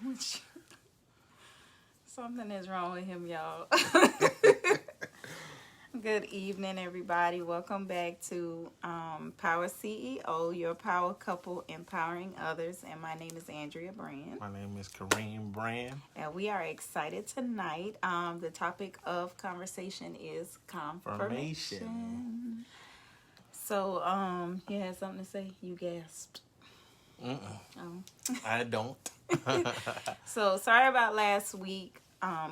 with you? Something is wrong with him, y'all. Good evening, everybody. Welcome back to Power CEO, your power couple empowering others. And my name is Andrea Brann. My name is Kareem Brann. And we are excited tonight. The topic of conversation is confirmation. So, you had something to say? You gasped. I don't. So, sorry about last week.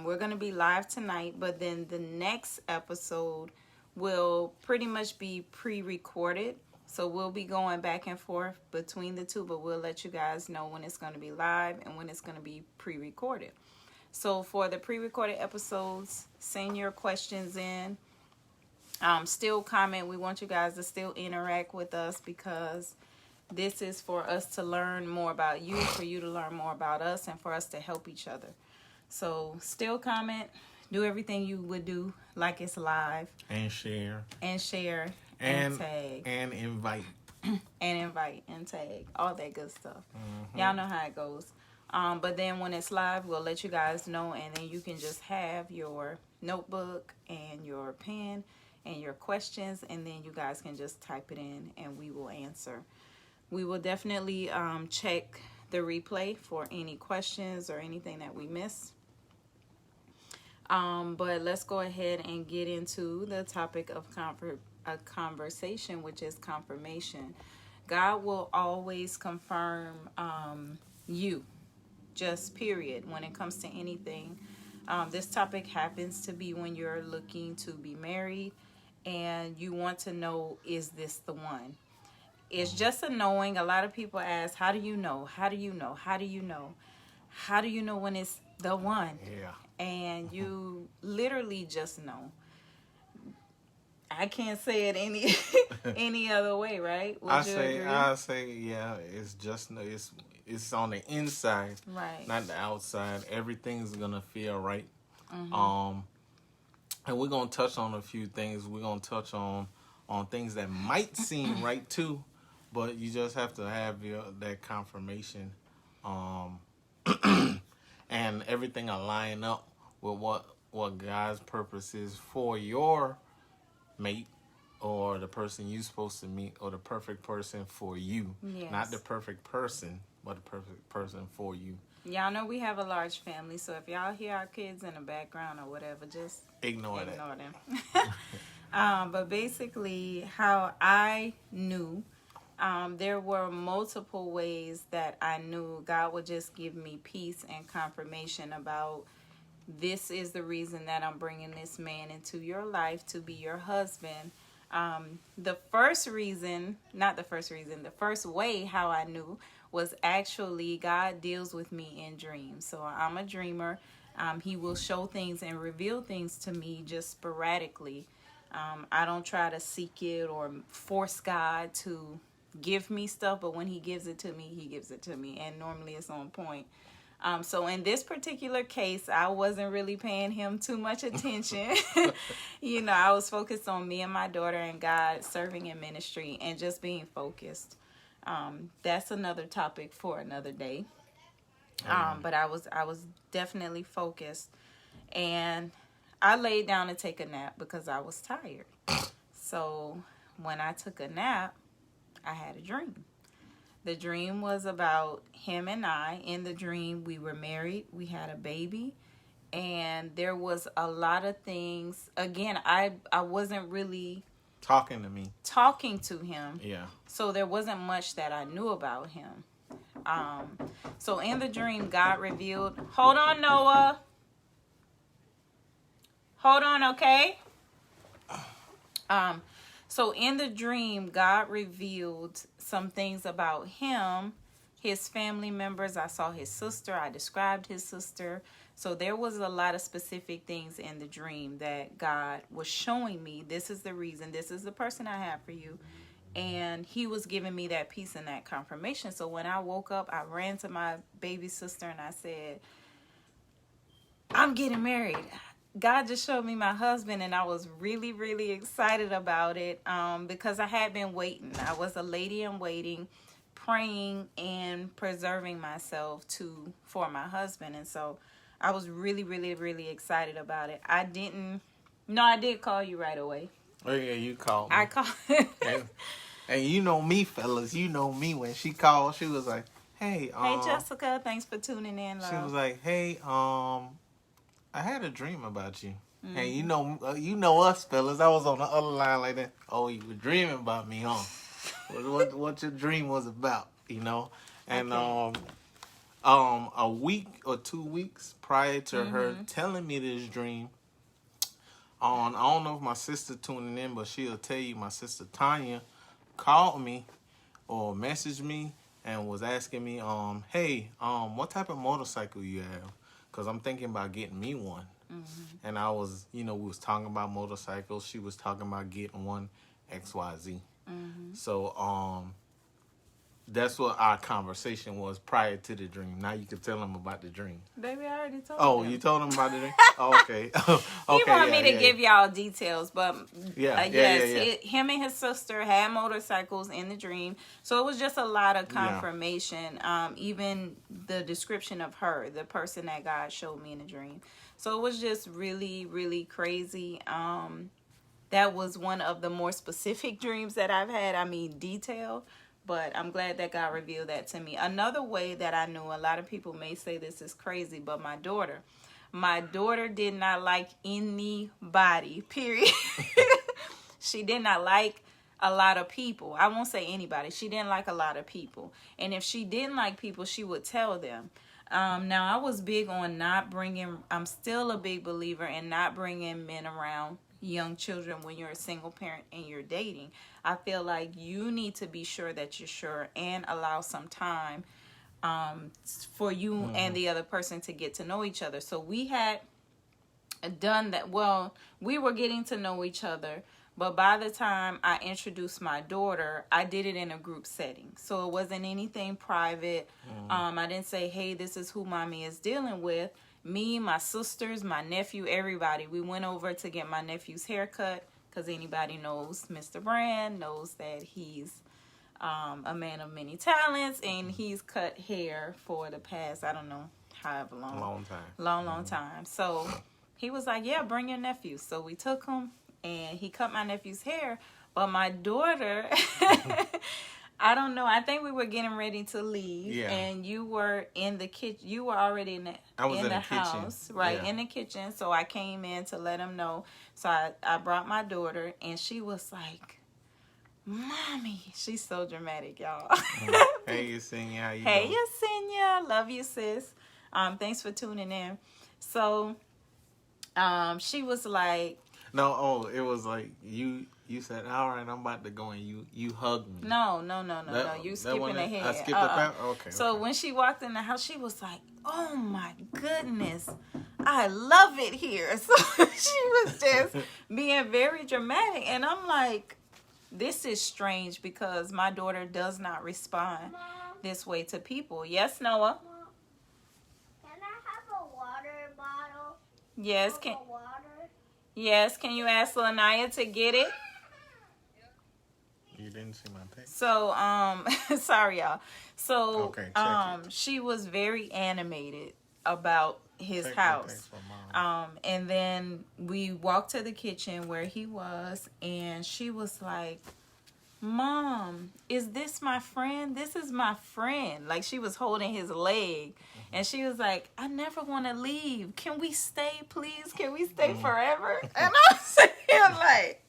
We're going to be live tonight, but then the next episode will pretty much be pre-recorded. So we'll be going back and forth between the two, but we'll let you guys know when it's going to be live and when it's going to be pre-recorded. So for the pre-recorded episodes, send your questions in. Still comment. We want you guys to still interact with us because this is for us to learn more about you, for you to learn more about us, and for us to help each other. So still comment, do everything you would do like it's live. And share. And tag. And invite. And tag. All that good stuff. Mm-hmm. Y'all know how it goes. But then when it's live, we'll let you guys know, and then you can just have your notebook and your pen and your questions, and then you guys can just type it in and we will answer. We will definitely check the replay for any questions or anything that we miss. But let's go ahead and get into the topic of conversation, which is confirmation. God will always confirm you, just period, when it comes to anything. This topic happens to be when you're looking to be married and you want to know, is this the one? It's just a knowing. A lot of people ask, how do you know? How do you know? How do you know? How do you know when it's the one? Yeah. And you literally just know. I can't say it any other way, right? I say, yeah. It's just it's on the inside, right? Not the outside. Everything's gonna feel right. Mm-hmm. And we're gonna touch on a few things. We're gonna touch on things that might seem right too, but you just have to have that confirmation, and everything will line up with what God's purpose is for your mate, or the person you're supposed to meet, or the perfect person for you. Yes. Not the perfect person, but the perfect person for you. Y'all know we have a large family, so if y'all hear our kids in the background or whatever, just ignore them. But basically, how I knew, there were multiple ways that I knew God would just give me peace and confirmation about, this is the reason that I'm bringing this man into your life to be your husband. The first way how I knew was actually God deals with me in dreams. So I'm a dreamer. He will show things and reveal things to me just sporadically. I don't try to seek it or force God to give me stuff, but when he gives it to me, he gives it to me. And normally it's on point. So in this particular case, I wasn't really paying him too much attention. I was focused on me and my daughter and God, serving in ministry and just being focused. That's another topic for another day. But I was definitely focused, and I laid down to take a nap because I was tired. So when I took a nap, I had a dream. The dream was about him and I. In the dream, we were married. We had a baby. And there was a lot of things. Again, I wasn't really talking to him. Yeah. So there wasn't much that I knew about him. So in the dream, God revealed. Hold on, Noah. Hold on, okay? So in the dream, God revealed some things about him, his family members. I saw his sister. I described his sister. So there was a lot of specific things in the dream that God was showing me. This is the reason. This is the person I have for you. And he was giving me that peace and that confirmation. So when I woke up, I ran to my baby sister and I said, I'm getting married. God just showed me my husband, and I was really, really excited about it because I had been waiting. I was a lady in waiting, praying and preserving myself for my husband. And so I was really, really, really excited about it. I did call you right away. Oh yeah, you called me. I called. And you know me, fellas. You know me. When she called, she was like, "Hey, Hey Jessica, thanks for tuning in, love." She was like, "Hey, I had a dream about you." Mm-hmm. And you know us, fellas. I was on the other line like that. Oh, you were dreaming about me, huh? what your dream was about, you know? And okay. A week or 2 weeks prior to her telling me this dream, I don't know if my sister tuning in, but she'll tell you my sister Tanya called me or messaged me and was asking me, hey, what type of motorcycle you have? Because I'm thinking about getting me one. Mm-hmm. And I was, we was talking about motorcycles. She was talking about getting one XYZ. Mm-hmm. So, that's what our conversation was prior to the dream. Now you can tell him about the dream. Baby, I already told him. Oh, you told him about the dream? Oh, okay. He wanted me to give y'all details, but him and his sister had motorcycles in the dream. So it was just a lot of confirmation. Even the description of her, the person that God showed me in the dream. So it was just really, really crazy. That was one of the more specific dreams that I've had. I mean, detail. But I'm glad that God revealed that to me. Another way that I knew, a lot of people may say this is crazy, but my daughter did not like anybody, period. She did not like a lot of people. I won't say anybody. She didn't like a lot of people. And if she didn't like people, she would tell them. Now, I was big on I'm still a big believer in not bringing men around young children when you're a single parent and you're dating. I feel like you need to be sure that you're sure and allow some time for you and the other person to get to know each other. So we had done that. Well, we were getting to know each other, but by the time I introduced my daughter, I did it in a group setting. So it wasn't anything private. I didn't say, hey, this is who mommy is dealing with. Me, my sisters, my nephew, everybody. We went over to get my nephew's haircut because anybody knows Mr. Brann knows that he's a man of many talents, and he's cut hair for the past, I don't know, however long. Long time. So he was like, yeah, bring your nephew. So we took him, and he cut my nephew's hair. But my daughter... I don't know. I think we were getting ready to leave, and you were in the kitchen. You were already in the house, kitchen. Right, in the kitchen. So I came in to let him know. So I brought my daughter, and she was like, "Mommy," she's so dramatic, y'all. Hey, Yesenia, how you doing? Hey, Yesenia, love you, sis. Thanks for tuning in. So, she was like, "No, it was like you." You said, all right, I'm about to go, and you hugged me. No. You skipping ahead. I skipped the part? Okay. So when she walked in the house, she was like, oh, my goodness. I love it here. So she was just being very dramatic. And I'm like, this is strange because my daughter does not respond this way to people. Yes, Noah? Can I have a water bottle? Yes. Yes, can you ask Lanaya to get it? You didn't see my text. So, sorry, y'all. So, she was very animated about his house. And then we walked to the kitchen where he was, and she was like, Mom, is this my friend? This is my friend. Like, she was holding his leg, and she was like, I never want to leave. Can we stay, please? Can we stay forever? And I was sitting here like,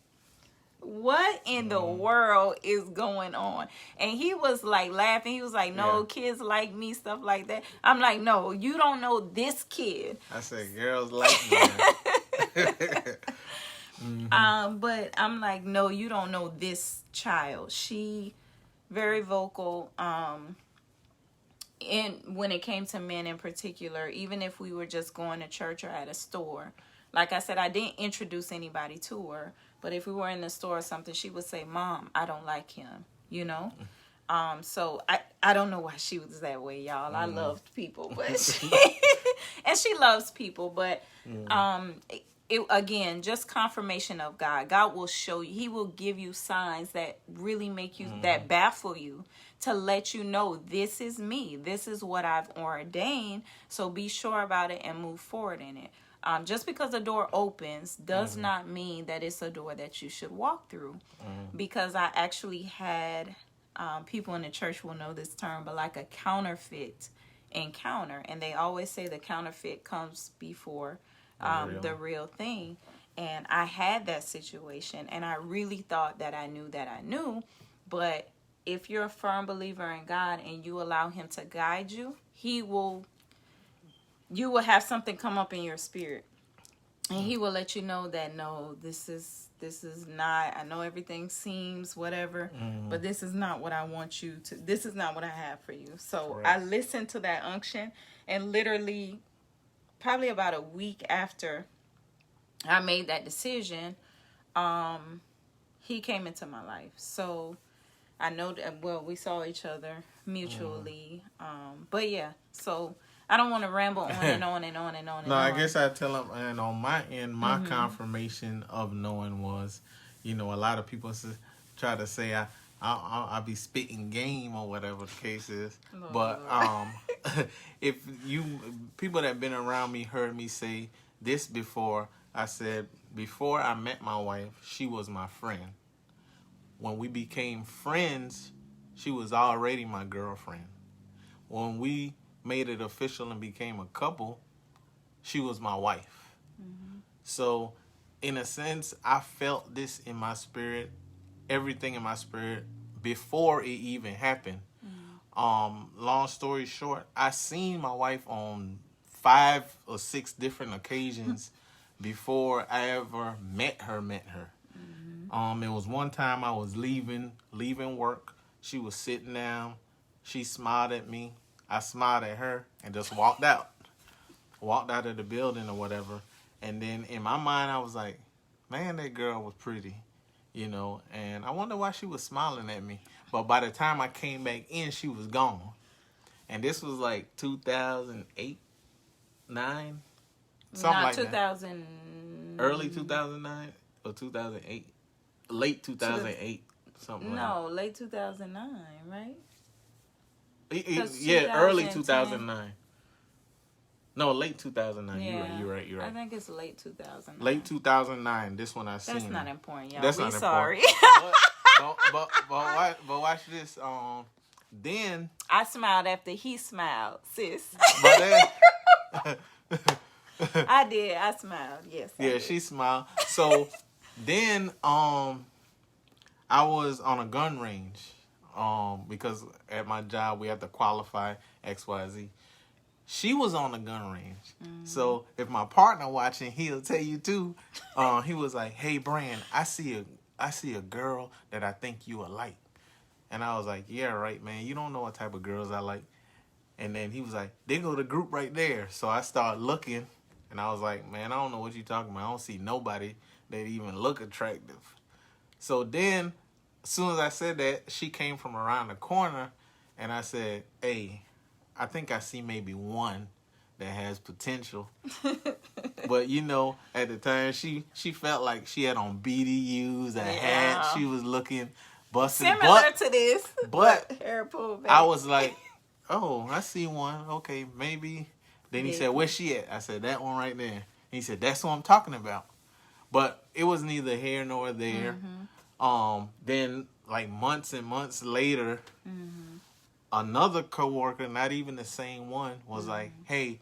what in the world is going on? And he was like laughing. He was like, no, kids like me, stuff like that. I'm like, no, you don't know this kid. I said, girls like me. But I'm like, no, you don't know this child. She very vocal. And when it came to men in particular, even if we were just going to church or at a store, like I said, I didn't introduce anybody to her. But if we were in the store or something, she would say, Mom, I don't like him, you know? So I don't know why she was that way, y'all. I loved people, but she loves people. But again, just confirmation of God. God will show you. He will give you signs that really make you, that baffle you, to let you know this is me. This is what I've ordained. So be sure about it and move forward in it. Just because a door opens does not mean that it's a door that you should walk through. Because I actually had people in the church will know this term, but like a counterfeit encounter. And they always say the counterfeit comes before the real thing. And I had that situation, and I really thought that I knew. But if you're a firm believer in God and you allow him to guide you, you will have something come up in your spirit, and he will let you know that no, this is not, I know everything seems whatever, but this is not what I want you to, this is not what I have for you. So I listened to that unction, and literally probably about a week after I made that decision, he came into my life. So I know that, well, we saw each other mutually. But yeah, so I don't want to ramble on and on and on and on. No, I guess I tell them, and on my end, my confirmation of knowing was, a lot of people try to say I be spitting game or whatever the case is. Lord. But if people that have been around me heard me say this before, I said, before I met my wife, she was my friend. When we became friends, she was already my girlfriend. When we made it official and became a couple, she was my wife. So, in a sense, I felt this in my spirit, everything in my spirit, before it even happened. Long story short, I seen my wife on 5 or 6 different occasions before I ever met her. It was one time I was leaving work. She was sitting down. She smiled at me. I smiled at her and just walked out. Walked out of the building or whatever. And then in my mind, I was like, man, that girl was pretty, and I wonder why she was smiling at me. But by the time I came back in, she was gone. And this was like 2008, 9, something Not like 2000. that. Early 2009 or 2008. Late 2008, something like that. No, late 2009, right? Yeah, early 2009. No, late 2009. Yeah. You're right. I think it's late 2009. Late 2009. This one I seen. That's not important, y'all. That's We not sorry. but watch this. Then I smiled after he smiled, sis. But then, I did. I smiled. Yes. Yeah, she smiled. So then, I was on a gun range. Because at my job we have to qualify XYZ. She was on the gun range. So if my partner watching, he'll tell you too. He was like, "Hey, Brann, I see a girl that I think you will like." And I was like, "Yeah, right, man. You don't know what type of girls I like." And then he was like, "They go to group right there." So I started looking, and I was like, "Man, I don't know what you're talking about. I don't see nobody that even look attractive." So then, as soon as I said that, she came from around the corner, and I said, "Hey, I think I see maybe one that has potential." But at the time, she felt like she had on BDUs, a hat. She was looking busted. Similar to this, but hair pulled back. I was like, "Oh, I see one. Okay, maybe." Then he said, "Where's she at?" I said, "That one right there." He said, "That's what I'm talking about." But it was neither here nor there. Then like months and months later, another coworker, not even the same one, was like, "Hey,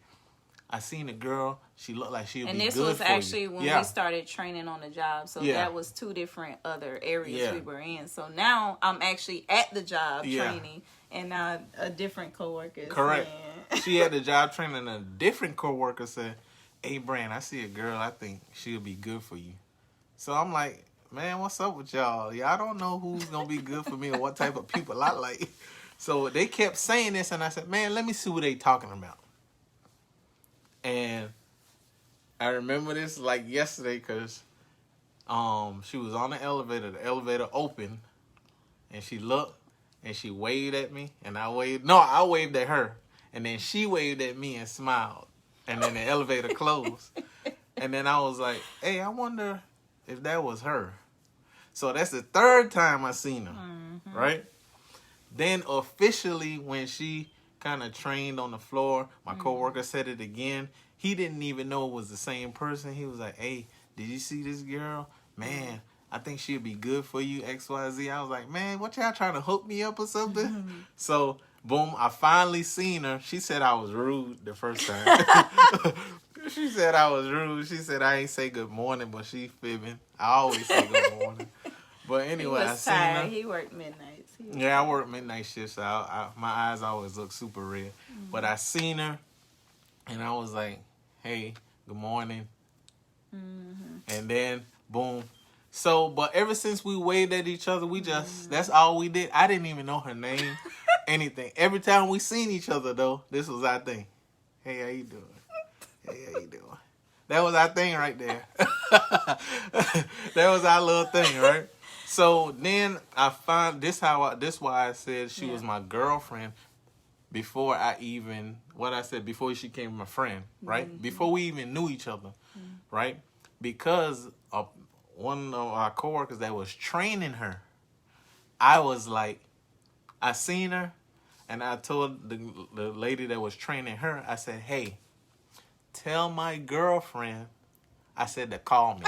I seen a girl. She looked like she would be good for you." And this was actually when we started training on the job. So that was 2 different other areas we were in. So now I'm actually at the job training, and now a different coworker. Correct. She had the job training, and a different coworker said, "Hey, Brann, I see a girl. I think she'll be good for you." So I'm like, "Man, what's up with y'all? I don't know who's gonna be good for me or what type of people I like." So they kept saying this, and I said, "Man, let me see what they talking about." And I remember this like yesterday because she was on the elevator opened, and she looked, and she waved at me, and I waved at her, and then she waved at me and smiled, and then the elevator closed. And then I was like, "Hey, I wonder if that was her." So that's the 3rd time I seen her, right? Then officially, when she kind of trained on the floor, my coworker said it again. He didn't even know it was the same person. He was like, "Hey, did you see this girl? Man, I think she'd be good for you, XYZ." I was like, "Man, what y'all trying to hook me up or something?" So, boom, I finally seen her. She said I was rude the first time. She said I was rude. She said I ain't say good morning, but she fibbing. I always say good morning. But anyway, I seen tired. her. He worked midnights. Yeah, I work midnight shifts, so my eyes always look super red. But I seen her, and I was like, "Hey, good morning." And then, boom. So, but ever since we waved at each other, we just, that's all we did. I didn't even know her name, anything. Every time we seen each other, though, this was our thing. "Hey, how you doing? Hey, how you doing?" That was our thing right there. That was our little thing, right? So then I found this why I said she was my girlfriend before before she became my friend, right? Before we even knew each other, right? Because of one of our coworkers that was training her, I was like, I seen her, and I told the lady that was training her, I said, "Hey, tell my girlfriend," I said, "to call me."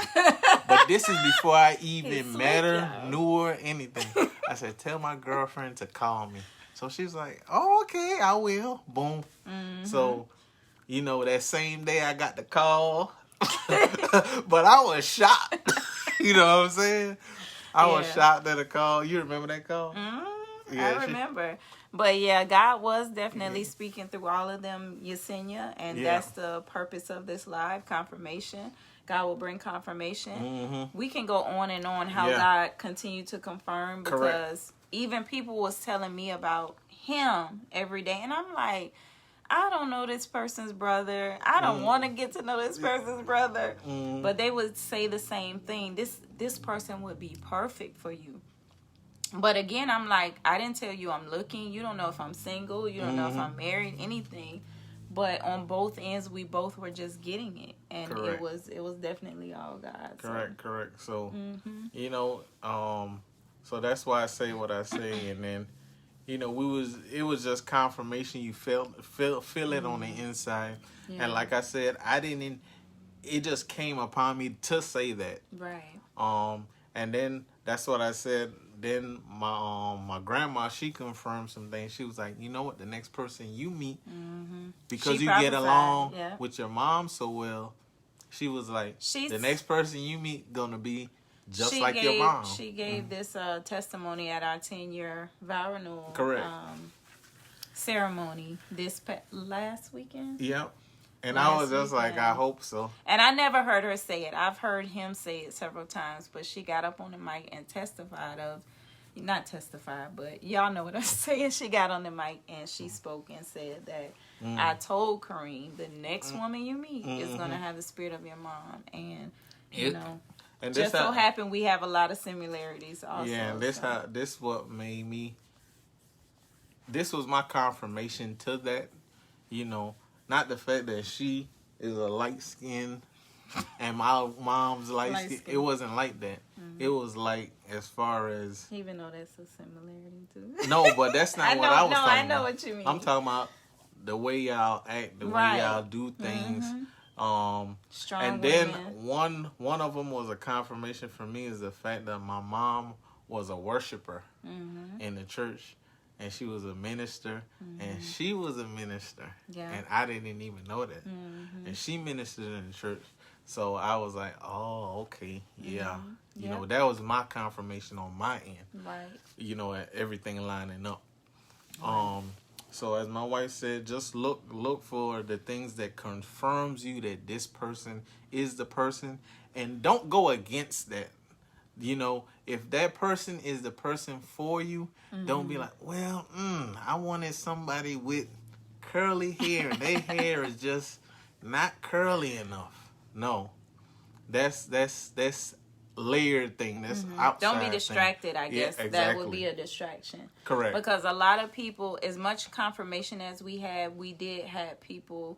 But this is before I even met her, knew her, anything. I said, "Tell my girlfriend to call me." So she's like, "Oh, okay, I will." Boom. So, that same day I got the call. But I was shocked. You know what I'm saying? I was shocked at the call. You remember that call? I remember. But yeah, God was definitely speaking through all of them, Yesenia, and that's the purpose of this live, confirmation. God will bring confirmation. We can go on and on how God continued to confirm, because even people was telling me about him every day, and I'm like, I don't know this person's brother. I don't want to get to know this person's brother. But they would say the same thing. This person would be perfect for you. But again, I'm like, I didn't tell you I'm looking. You don't know if I'm single. You don't know if I'm married, anything. But on both ends, we both were just getting it. And it was definitely all God. Correct. So, so that's why I say what I say. And then, it was just confirmation. You feel it on the inside. Yeah. And like I said, it just came upon me to say that. Right. And then that's what I said. Then my grandma, she confirmed some things. She was like, "You know what? The next person you meet, because you get along with your mom so well," she was like, "The next person you meet gonna be just like your mom." She gave this testimony at our 10-year vow renewal ceremony this last weekend. Yep. And I was just like, I hope so. And I never heard her say it. I've heard him say it several times, but she got up on the mic and not testified, but y'all know what I'm saying. She got on the mic and she spoke and said that I told Kareem, the next woman you meet is going to have the spirit of your mom. And, and just so happened we have a lot of similarities also. Yeah, and this was my confirmation to that, not the fact that she is a light skin and my mom's light skin. It wasn't like that. It was like, as far as, even though that's a similarity too. No, but that's not what I was talking about. I know what you mean. I'm talking about the way y'all act, the way y'all do things. Strong and then women. one of them was a confirmation for me, is the fact that my mom was a worshiper in the church. And she was a minister, and she was a minister, and I didn't even know that. And she ministered in the church, so I was like, "Oh, okay, yeah." That was my confirmation on my end. Right. Everything lining up. Right. So as my wife said, just look for the things that confirms you that this person is the person, and don't go against that. If that person is the person for you, don't be like, "Well, I wanted somebody with curly hair, and their hair is just not curly enough." No, that's layered thing. That's outside. Don't be distracted. Thing. I guess that would be a distraction. Correct. Because a lot of people, as much confirmation as we had, we did have people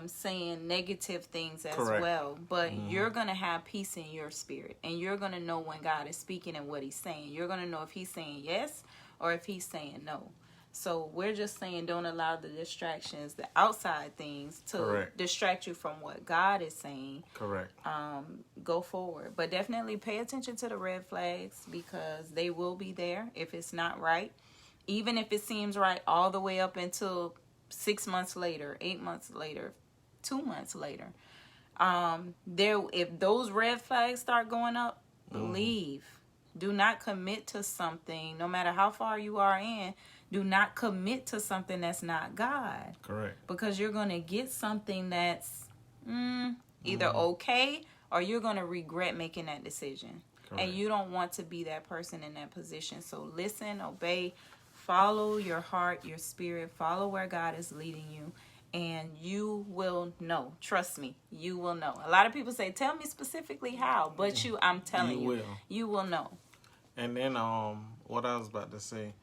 saying negative things as well, but you're gonna have peace in your spirit, and you're gonna know when God is speaking and what he's saying. You're gonna know if he's saying yes or if he's saying no. So we're just saying don't allow the distractions, the outside things, to Correct. distract you from what God is saying. Correct. Go forward. But definitely pay attention to the red flags, because they will be there if it's not right. Even if it seems right all the way up until 6 months later, 8 months later, 2 months later. If those red flags start going up, leave. Do not commit to something, no matter how far you are in. Do not commit to something that's not God. Correct. Because you're going to get something that's either okay, or you're going to regret making that decision. Correct. And you don't want to be that person in that position. So listen, obey, follow your heart, your spirit, follow where God is leading you, and you will know. Trust me, you will know. A lot of people say, tell me specifically how, but I'm telling you, you will know. And then what I was about to say,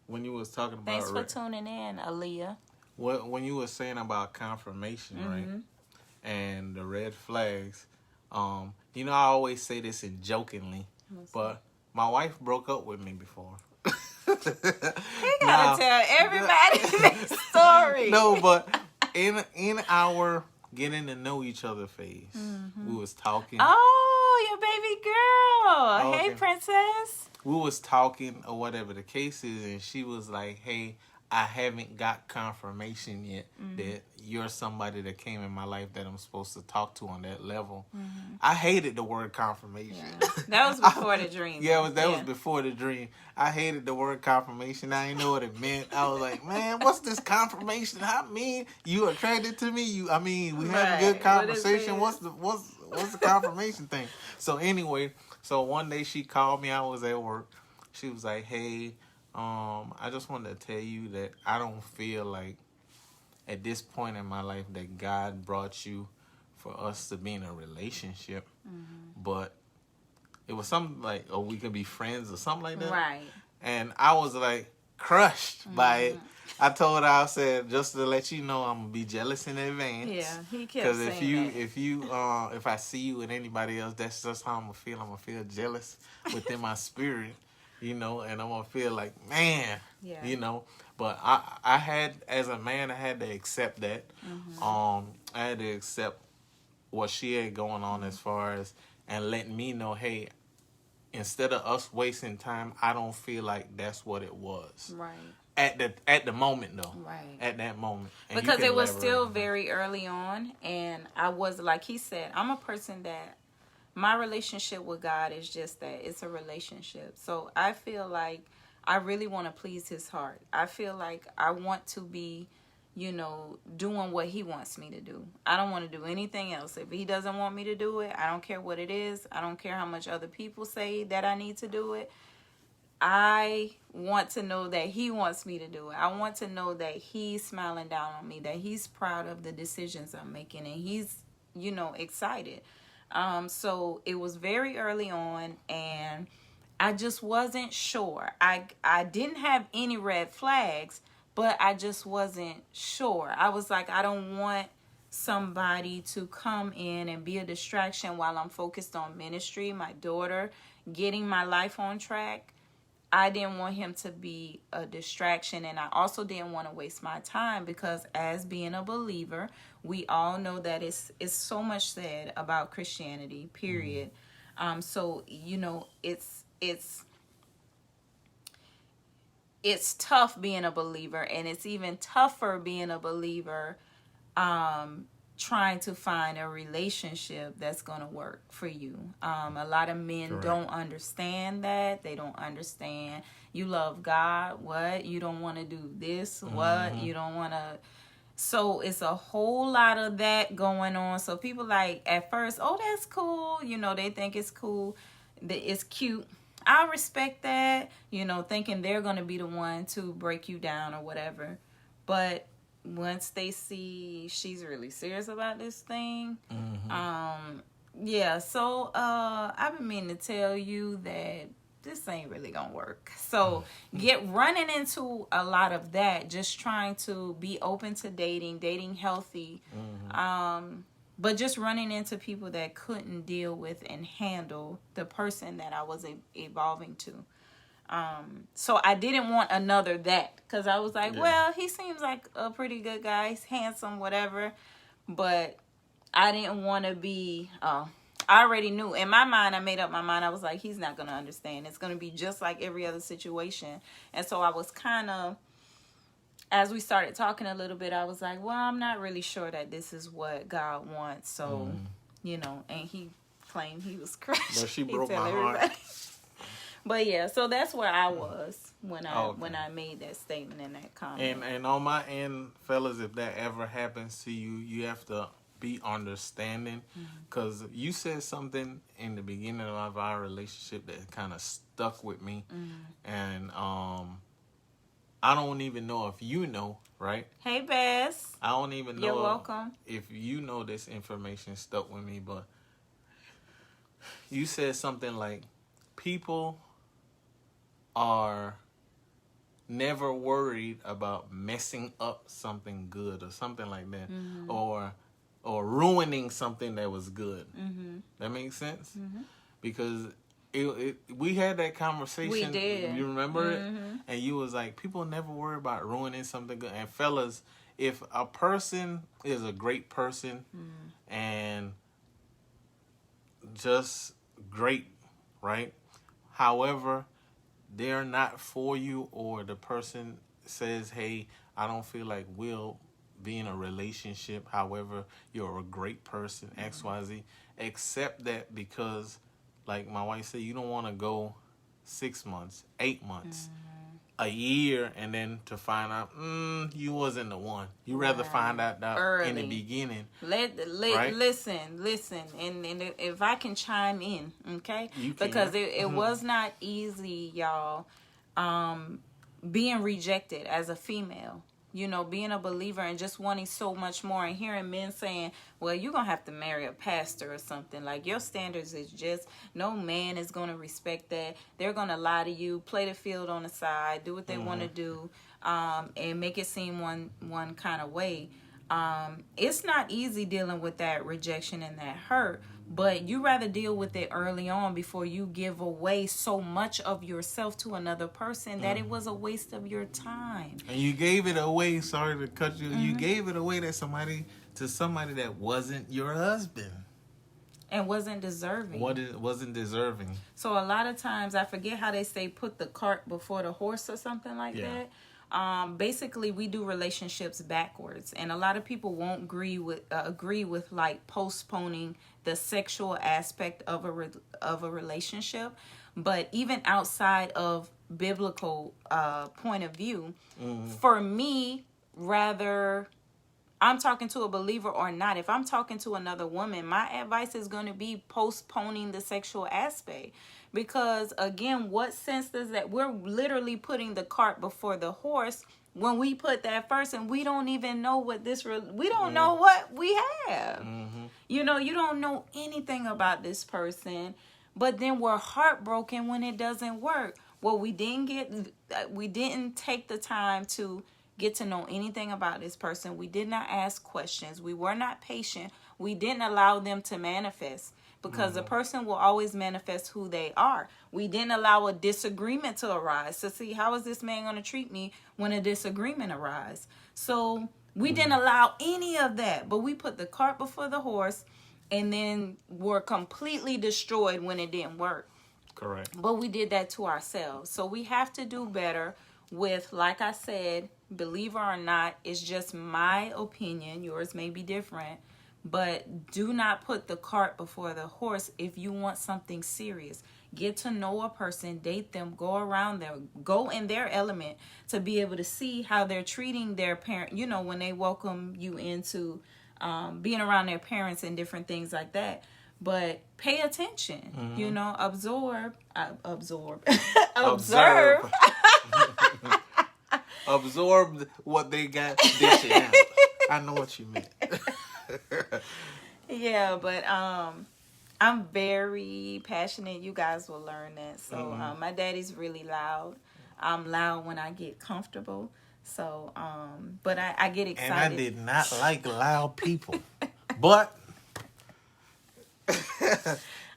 when you was talking about... Thanks for tuning in, Aaliyah. When you were saying about confirmation, right, and the red flags, I always say this in jokingly, but my wife broke up with me before. He gotta tell everybody that story. No, but in our getting to know each other phase, we was talking. Oh, your baby girl. Okay. Hey, princess. We was talking or whatever the case is, and she was like, hey, I haven't got confirmation yet that you're somebody that came in my life that I'm supposed to talk to on that level. I hated the word confirmation. Yeah. That was before the dream. That was before the dream. I hated the word confirmation. I didn't know what it meant. I was like, man, what's this confirmation? I mean, you attracted to me. We having a good conversation. What's the confirmation thing? So anyway, one day she called me. I was at work. She was like, hey, I just wanted to tell you that I don't feel like at this point in my life that God brought you for us to be in a relationship, but it was something like, we could be friends or something like that. Right. And I was like crushed by it. I told her, I said, just to let you know, I'm gonna be jealous in advance. Yeah, he kept saying that. If I see you with anybody else, that's just how I'm gonna feel. I'm gonna feel jealous within my spirit. And I'm going to feel like, man, but I had, as a man, I had to accept that. I had to accept what she had going on as far as, and letting me know, hey, instead of us wasting time, I don't feel like that's what it was. Right. At the moment, though. Right. At that moment. And because it was still very early on, and I was, like he said, I'm a person that, my relationship with God is just that. It's a relationship. So I feel like I really want to please his heart. I feel like I want to be, doing what he wants me to do. I don't want to do anything else. If he doesn't want me to do it, I don't care what it is. I don't care how much other people say that I need to do it. I want to know that he wants me to do it. I want to know that he's smiling down on me, that he's proud of the decisions I'm making, and he's, excited. So it was very early on, and I just wasn't sure. I didn't have any red flags, but I just wasn't sure. I was like, I don't want somebody to come in and be a distraction while I'm focused on ministry, my daughter, getting my life on track. I didn't want him to be a distraction, and I also didn't want to waste my time, because as being a believer, we all know that it's so much said about Christianity, period. So it's tough being a believer, and it's even tougher being a believer trying to find a relationship that's going to work for you. A lot of men Correct. don't understand that. They don't understand. You love God. What? You don't want to do this. What? You don't want to. So it's a whole lot of that going on. So people like at first, oh, that's cool. They think it's cool. It's cute. I respect that, thinking they're going to be the one to break you down or whatever. But once they see she's really serious about this thing, so I've been meaning to tell you that this ain't really gonna work. So get running into a lot of that, just trying to be open to dating healthy, but just running into people that couldn't deal with and handle the person that I was evolving to. So I didn't want another that, because I was like, well, he seems like a pretty good guy. He's handsome, whatever. But I didn't want to be, I already knew. In my mind, I made up my mind. I was like, he's not going to understand. It's going to be just like every other situation. And so I was kind of, as we started talking a little bit, I was like, well, I'm not really sure that this is what God wants. So, and he claimed he was crushed. But she broke my heart. But yeah, so that's where I was when I made that statement in that comment. And on my end, fellas, if that ever happens to you, you have to be understanding, because you said something in the beginning of our relationship that kind of stuck with me, and I don't even know if you know, right? Hey, Bess. I don't even know. You're welcome. If you know this information stuck with me, but you said something like, people are never worried about messing up something good or something like that, or ruining something that was good. That makes sense? Because we had that conversation. We did. You remember it? And you was like, people never worry about ruining something good. And fellas, if a person is a great person and just great, right? However, they're not for you, or the person says, hey, I don't feel like we'll be in a relationship. However, you're a great person, XYZ. Accept that, because, like my wife said, you don't want to go 6 months, 8 months, a year, and then to find out, you wasn't the one. You rather find out that in the beginning. Right? Listen, and if I can chime in, okay? Because it was not easy, y'all, being rejected as a female. You know, being a believer and just wanting so much more, and hearing men saying, well, you're going to have to marry a pastor or something. Like, your standards is just, no man is going to respect that. They're going to lie to you, play the field on the side, do what they want to do, and make it seem one kind of way. It's not easy dealing with that rejection and that hurt, but you rather deal with it early on before you give away so much of yourself to another person that it was a waste of your time. And you gave it away, sorry to cut you, you gave it away to somebody that wasn't your husband. And wasn't deserving. Wasn't deserving. So a lot of times, I forget how they say, put the cart before the horse or something like that. Basically, we do relationships backwards, and a lot of people won't agree with like postponing the sexual aspect of a relationship. But even outside of biblical point of view, for me, rather, I'm talking to a believer or not, if I'm talking to another woman, my advice is going to be postponing the sexual aspect. Because, again, what sense does that? We're literally putting the cart before the horse when we put that first, and we don't even know what we don't know what we have. You know, you don't know anything about this person, but then we're heartbroken when it doesn't work. Well, we didn't take the time to get to know anything about this person. We did not ask questions. We were not patient. We didn't allow them to manifest. Because the person will always manifest who they are. We didn't allow a disagreement to arise to see, how is this man going to treat me when a disagreement arises? So we didn't allow any of that. But we put the cart before the horse, and then were completely destroyed when it didn't work. Correct. But we did that to ourselves. So we have to do better with, like I said, believer or not, it's just my opinion. Yours may be different. But do not put the cart before the horse if you want something serious. Get to know a person, date them, go around them, go in their element to be able to see how they're treating their parent, you know, when they welcome you into being around their parents and different things like that. But pay attention, you know, observe. Absorb what they got, dish it out. I know what you meant. Yeah, but I'm very passionate. You guys will learn that. So my daddy's really loud. I'm loud when I get comfortable. So, but I get excited. And I did not like loud people. But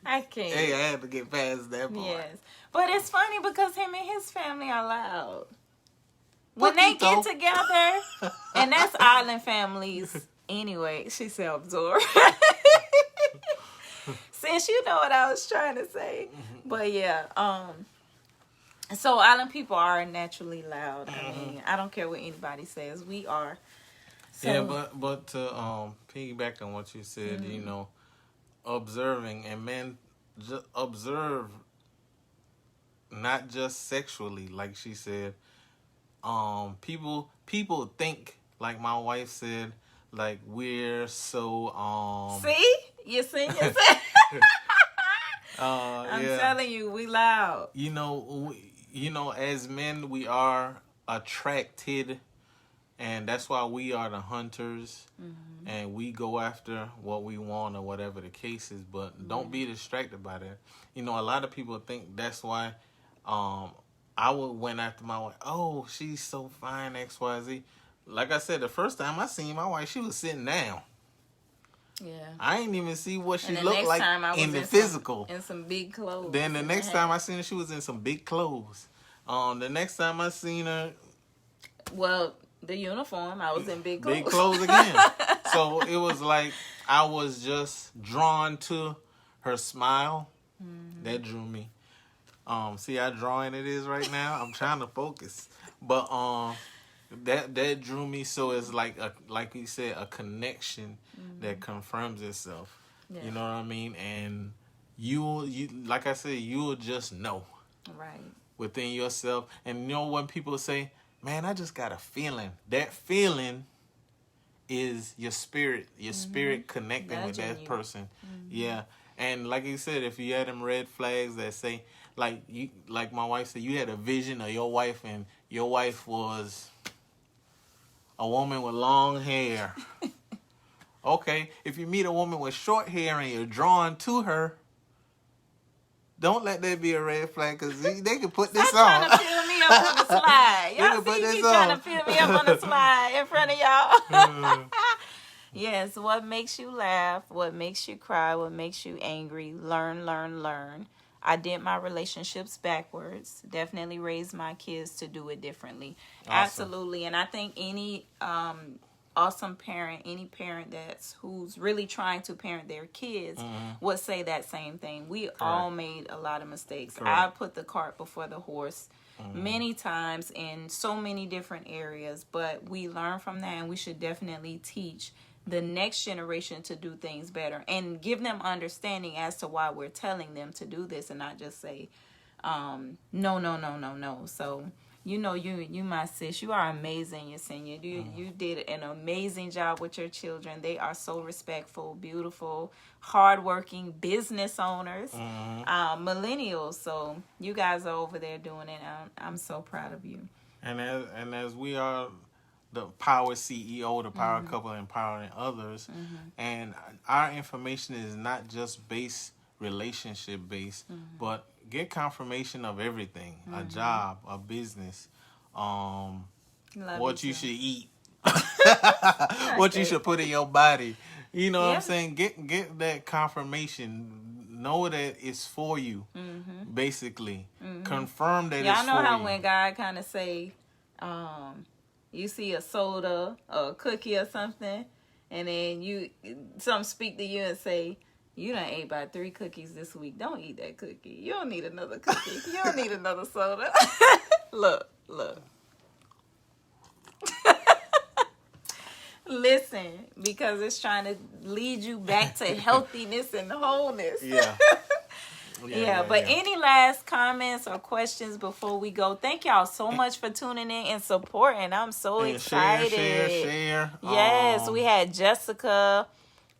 I can't. Hey, I had to get past that part. Yes. But it's funny because him and his family are loud. When they Poquito. get together, and that's island families anyway, she self-absorbed. Since you know what I was trying to say. But yeah, so island people are naturally loud. I mean, I don't care what anybody says, we are. So, Yeah, but to piggyback on what you said, you know, observing, and men just observe, not just sexually, like she said. People think, like my wife said, like we're so see? You seen yourself? I'm yeah. telling you, we loud. You know, as men, we are attracted, and that's why we are the hunters, and we go after what we want or whatever the case is. But don't be distracted by that. You know, a lot of people think that's why I went after my wife. Oh, she's so fine, XYZ. Like I said, the first time I seen my wife, she was sitting down. Yeah. I ain't even see what she And the looked next like time I was in the in physical. in some big clothes. Then the next time I seen her, she was in some big clothes. The next time I seen her, well, the uniform, I was in big clothes. big clothes again. So it was like I was just drawn to her smile. That drew me. See how drawing it is right now? I'm trying to focus. But that drew me, so it's like you said, a connection that confirms itself. Yeah. You know what I mean? And you like I said, you'll just know Right. within yourself. And you know when people say, man, I just got a feeling. That feeling is your spirit connecting with Nudging that you. person. Yeah. And like you said, if you had them red flags that say, like my wife said, you had a vision of your wife, and your wife was a woman with long hair. Okay, if you meet a woman with short hair and you're drawn to her, don't let that be a red flag, because they can put this Stop on. trying to fill me up on the slide. You Y'all can put see this me trying on. to fill me up on the slide in front of y'all. Yes, what makes you laugh, what makes you cry, what makes you angry, learn, learn, learn. I did my relationships backwards. Definitely raised my kids to do it differently. Awesome. Absolutely. And I think any awesome parent, any parent who's really trying to parent their kids would say that same thing. We all made a lot of mistakes. Correct. I put the cart before the horse many times in so many different areas, but we learn from that, and we should definitely teach the next generation to do things better and give them understanding as to why we're telling them to do this, and not just say no. So you my sis, you are amazing, Yesenia. You did an amazing job with your children. They are so respectful, beautiful, hardworking business owners, millennials. So you guys are over there doing it. I'm so proud of you. And as we are the Power CEO, the Power Couple, empowering others, and our information is not just relationship based, but get confirmation of everything: a job, a business, Love what you too. should eat, what you should put in your body. You know what Yeah. I'm saying? Get that confirmation. Know that it's for you. Basically, confirm that it's Y'all know for how you. when God kind of say, you see a soda or a cookie or something, and then some speak to you and say, you done ate about 3 cookies this week. Don't eat that cookie. You don't need another cookie. You don't need another soda. Look. Listen, because it's trying to lead you back to healthiness and wholeness. Yeah. Yeah, but any last comments or questions before we go? Thank y'all so much for tuning in and supporting. I'm so And excited. Share. Yes, we had Jessica.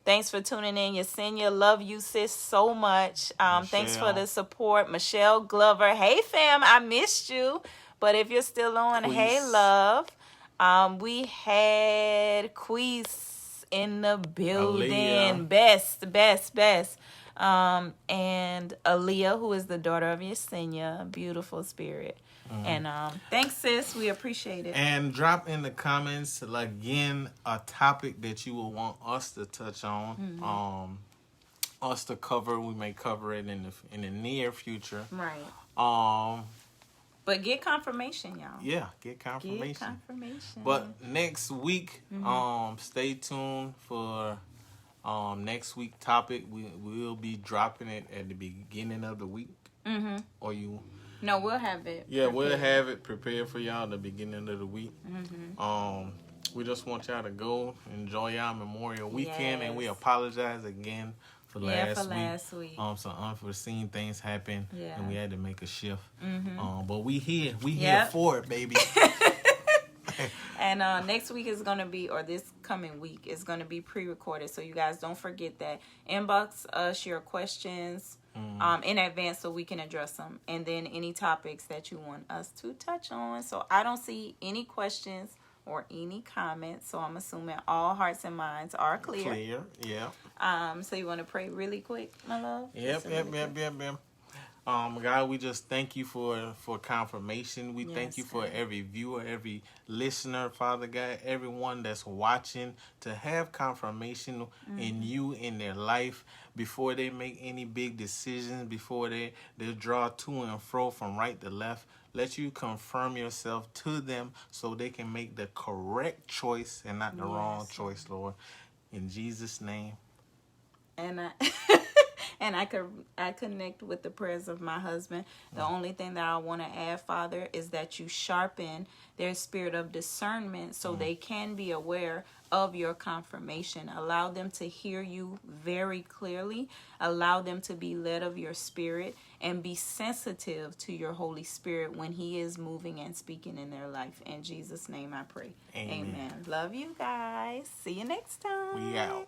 Thanks for tuning in. Yesenia, love you, sis, so much. Thanks for the support. Michelle Glover. Hey, fam, I missed you. But if you're still on, Queese. hey, love. We had Queese in the building. Aaliyah. Best. And Aaliyah, who is the daughter of Yesenia, beautiful spirit. And thanks, sis. We appreciate it. And drop in the comments, again, a topic that you will want us to touch on us to cover, we may cover it in the near future. Right. But get confirmation, y'all. Yeah, get confirmation. Get confirmation. But next week, stay tuned for next week topic. We'll be dropping it at the beginning of the week. Mm-hmm. Or you? No, we'll have it. Yeah, we'll have it prepared for y'all at the beginning of the week. Mm-hmm. We just want y'all to go enjoy y'all Memorial Weekend, and we apologize again for last week. Some unforeseen things happened, and we had to make a shift. Mm-hmm. But we here for it, baby. And next week is going to be, or this coming week is going to be pre-recorded. So you guys don't forget that. Inbox us your questions in advance so we can address them. And then any topics that you want us to touch on. So I don't see any questions or any comments. So I'm assuming all hearts and minds are clear. Yeah. So you want to pray really quick, my love? Yep. God, we just thank you for confirmation. We thank you for every viewer, every listener, Father God, everyone that's watching, to have confirmation in you, in their life, before they make any big decisions, before they draw to and fro from right to left. Let you confirm yourself to them so they can make the correct choice and not the wrong choice, Lord. In Jesus' name. And I connect with the prayers of my husband. The only thing that I want to add, Father, is that you sharpen their spirit of discernment so they can be aware of your confirmation. Allow them to hear you very clearly. Allow them to be led of your spirit and be sensitive to your Holy Spirit when he is moving and speaking in their life. In Jesus' name I pray. Amen. Love you guys. See you next time. We out.